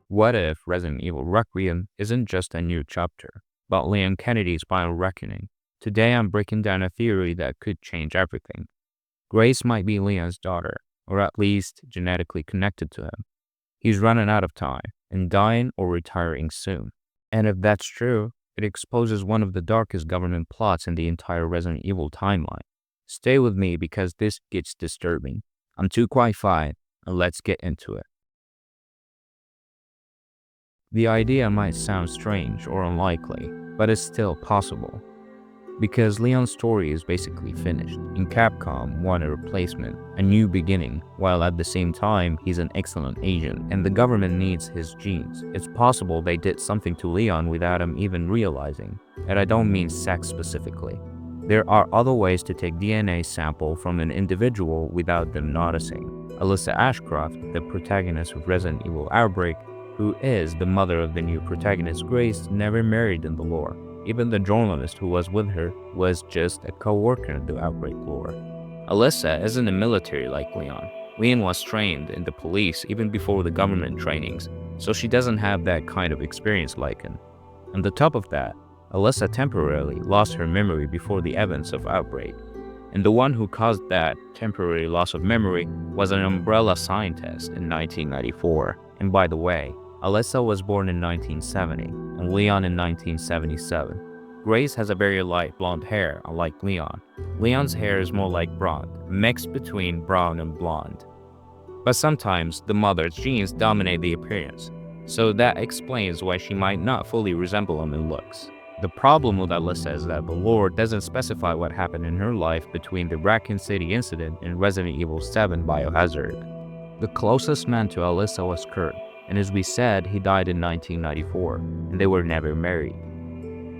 What if Resident Evil Requiem isn't just a new chapter, but Leon Kennedy's final reckoning? Today I'm breaking down a theory that could change everything. Grace might be Leon's daughter, or at least genetically connected to him. He's running out of time and dying or retiring soon. And if that's true, it exposes one of the darkest government plots in the entire Resident Evil timeline. Stay with me because this gets disturbing. I'm too qualified, and let's get into it. The idea might sound strange or unlikely, but it's still possible. Because Leon's story is basically finished, and Capcom want a replacement, a new beginning, while at the same time he's an excellent agent and the government needs his genes. It's possible they did something to Leon without him even realizing, and I don't mean sex specifically. There are other ways to take DNA sample from an individual without them noticing. Alyssa Ashcroft, the protagonist of Resident Evil Outbreak, who is the mother of the new protagonist Grace, never married in the lore. Even the journalist who was with her was just a co-worker in the Outbreak lore. Alyssa isn't a military like Leon. Leon was trained in the police even before the government trainings, so she doesn't have that kind of experience like him. On the top of that, Alyssa temporarily lost her memory before the events of Outbreak. And the one who caused that temporary loss of memory was an umbrella scientist in 1994. And by the way, Alyssa was born in 1970 and Leon in 1977. Grace has a very light blonde hair, unlike Leon. Leon's hair is more like blonde, mixed between brown and blonde. But sometimes the mother's genes dominate the appearance, so that explains why she might not fully resemble him in looks. The problem with Alyssa is that the lore doesn't specify what happened in her life between the Raccoon City incident and Resident Evil 7 Biohazard. The closest man to Alyssa was Kurt, and as we said, he died in 1994, and they were never married.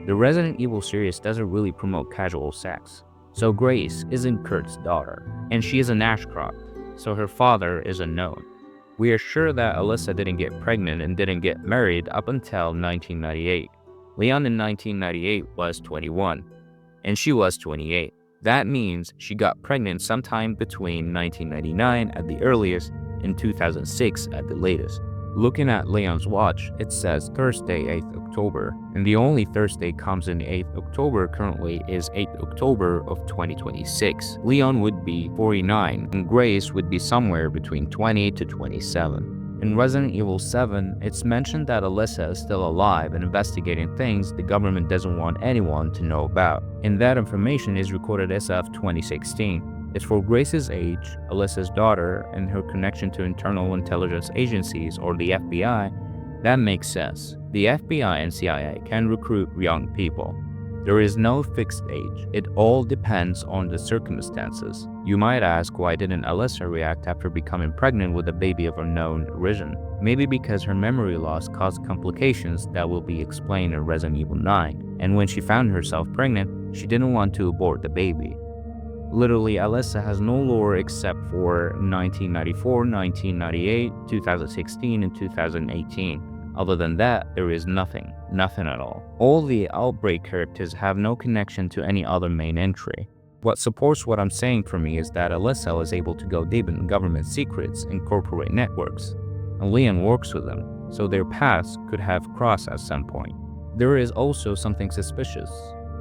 The Resident Evil series doesn't really promote casual sex, so Grace isn't Kurt's daughter, and she is an Ashcroft, so her father is unknown. We are sure that Alyssa didn't get pregnant and didn't get married up until 1998. Leon in 1998 was 21, and she was 28. That means she got pregnant sometime between 1999 at the earliest and 2006 at the latest. Looking at Leon's watch, it says Thursday, 8th October, and the only Thursday comes in 8th October currently is 8th October of 2026. Leon would be 49, and Grace would be somewhere between 20 to 27. In Resident Evil 7, it's mentioned that Alyssa is still alive and investigating things the government doesn't want anyone to know about, and that information is recorded as of 2016. As for Grace's age, Alyssa's daughter, and her connection to internal intelligence agencies or the FBI, that makes sense. The FBI and CIA can recruit young people. There is no fixed age. It all depends on the circumstances. You might ask, why didn't Alyssa react after becoming pregnant with a baby of unknown origin? Maybe because her memory loss caused complications that will be explained in Resident Evil 9, and when she found herself pregnant, she didn't want to abort the baby. Literally, Alyssa has no lore except for 1994, 1998, 2016, and 2018. Other than that, there is nothing at all. All the Outbreak characters have no connection to any other main entry. What supports what I'm saying for me is that Alyssa was able to go deep in government secrets and corporate networks, and Leon works with them, so their paths could have crossed at some point. There is also something suspicious.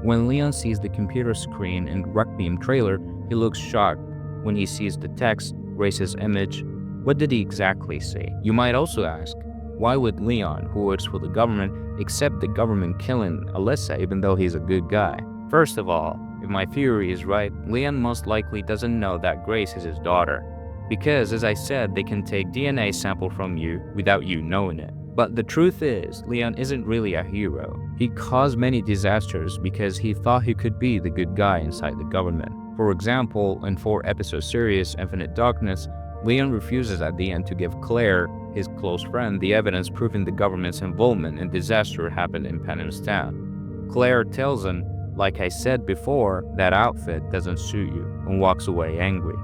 When Leon sees the computer screen in Requiem trailer, he looks shocked. When he sees the text, Grace's image, what did he exactly say? You might also ask, why would Leon, who works for the government, accept the government killing Alyssa even though he's a good guy? First of all, if my theory is right, Leon most likely doesn't know that Grace is his daughter. Because, as I said, they can take DNA sample from you without you knowing it. But the truth is, Leon isn't really a hero. He caused many disasters because he thought he could be the good guy inside the government. For example, in 4-episode series Infinite Darkness, Leon refuses at the end to give Claire, his close friend, the evidence proving the government's involvement in disaster happened in Penance Town. Claire tells him, like I said before, that outfit doesn't suit you, and walks away angry.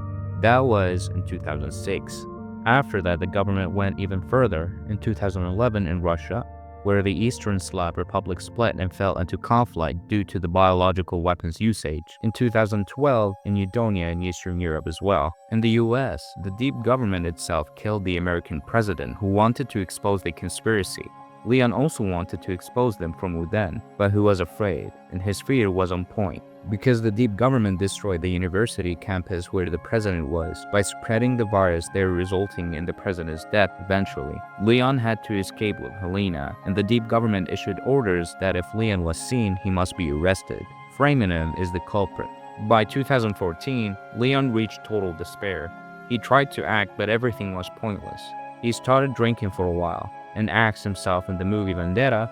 That was in 2006. After that, the government went even further in 2011 in Russia, where the Eastern Slav Republic split and fell into conflict due to the biological weapons usage. In 2012, in Estonia in Eastern Europe as well. In the US, the deep government itself killed the American president who wanted to expose the conspiracy. Leon also wanted to expose them from within, but who was afraid, and his fear was on point. Because the deep government destroyed the university campus where the president was by spreading the virus there, resulting in the president's death eventually. Leon had to escape with Helena, and the deep government issued orders that if Leon was seen, he must be arrested. Re9uiem is the culprit. By 2014, Leon reached total despair. He tried to act, but everything was pointless. He started drinking for a while, and asked himself in the movie Vendetta,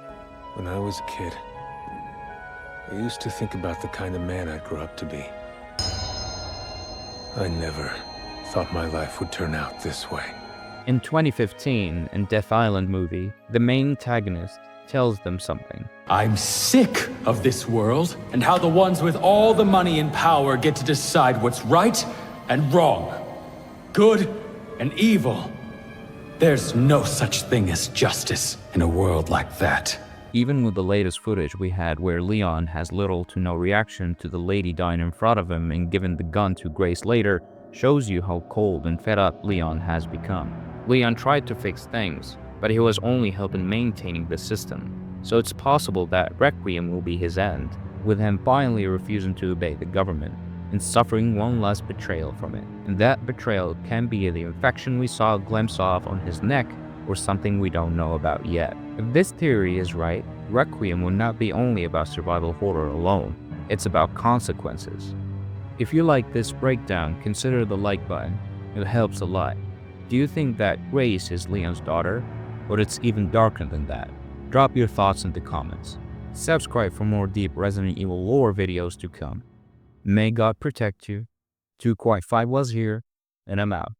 "When I was a kid, I used to think about the kind of man I'd grow up to be. I never thought my life would turn out this way." In 2015, in Death Island movie, the main antagonist tells them something. "I'm sick of this world and how the ones with all the money and power get to decide what's right and wrong, good and evil. There's no such thing as justice in a world like that." Even with the latest footage we had where Leon has little to no reaction to the lady dying in front of him and given the gun to Grace later, shows you how cold and fed up Leon has become. Leon tried to fix things, but he was only helping maintaining the system. So it's possible that Re9uiem will be his end, with him finally refusing to obey the government and suffering one last betrayal from it. And that betrayal can be the infection we saw a glimpse of on his neck, or something we don't know about yet. If this theory is right, Re9uiem will not be only about survival horror alone, it's about consequences. If you like this breakdown, consider the like button, it helps a lot. Do you think that Grace is Leon's daughter, or it's even darker than that? Drop your thoughts in the comments. Subscribe for more deep Resident Evil lore videos to come. May God protect you. 2Quite5 was here, and I'm out.